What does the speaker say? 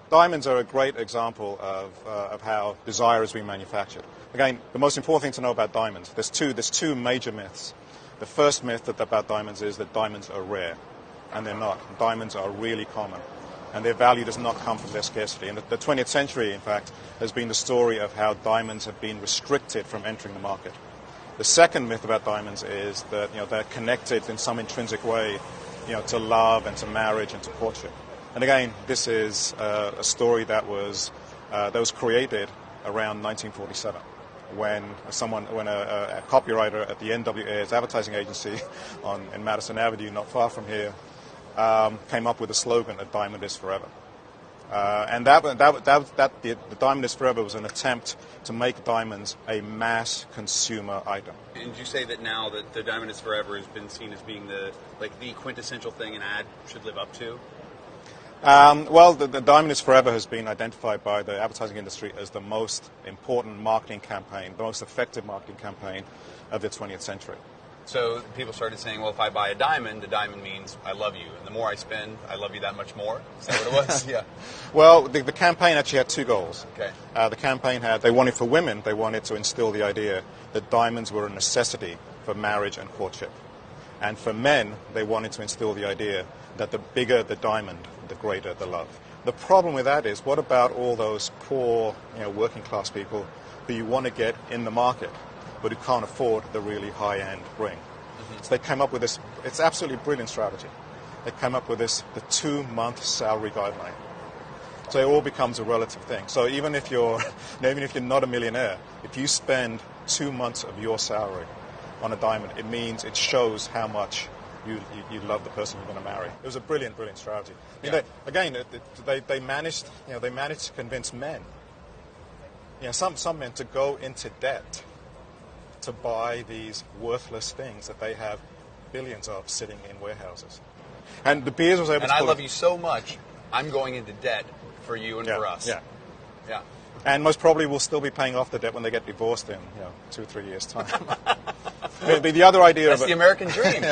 Diamonds are a great example of how desire is being manufactured. Again, the most important thing to know about diamonds, there's two major myths. The first myth about diamonds is that diamonds are rare, and they're not. Diamonds are really common, and their value does not come from their scarcity. And the 20th century, in fact, has been the story of how diamonds have been restricted from entering the market. The second myth about diamonds is that they're connected in some intrinsic way to love and to marriage and to courtship. And again, this is a story that was created around 1947, when a copywriter at the NWA's advertising agency in Madison Avenue, not far from here, came up with a slogan, "A diamond is forever." And the diamond is forever was an attempt to make diamonds a mass consumer item. And you say that now that the diamond is forever has been seen as being the quintessential thing an ad should live up to? Well, the diamond is forever has been identified by the advertising industry as the most important marketing campaign, the most effective marketing campaign of the 20th century. So people started saying, well, if I buy a diamond, the diamond means I love you. And the more I spend, I love you that much more. Is that what it was? Yeah. Well, the campaign actually had two goals. Okay. The campaign they wanted for women, they wanted to instill the idea that diamonds were a necessity for marriage and courtship. And for men, they wanted to instill the idea that the bigger the diamond, the greater the love. The problem with that is, what about all those poor, working class people who you want to get in the market, but who can't afford the really high-end ring? Mm-hmm. So they came up with this, it's absolutely brilliant strategy. They came up with the 2-month salary guideline. So it all becomes a relative thing. So even if you're not a millionaire, if you spend 2 months of your salary on a diamond, it shows how much you love the person you're going to marry. It was a brilliant strategy. They managed to convince men, some men, to go into debt to buy these worthless things that they have billions of sitting in warehouses. And De Beers was able to... And I love you so much, I'm going into debt for you and for us. Yeah. Yeah. And most probably will still be paying off the debt when they get divorced in 2 or 3 years' time. The other idea That's the American dream.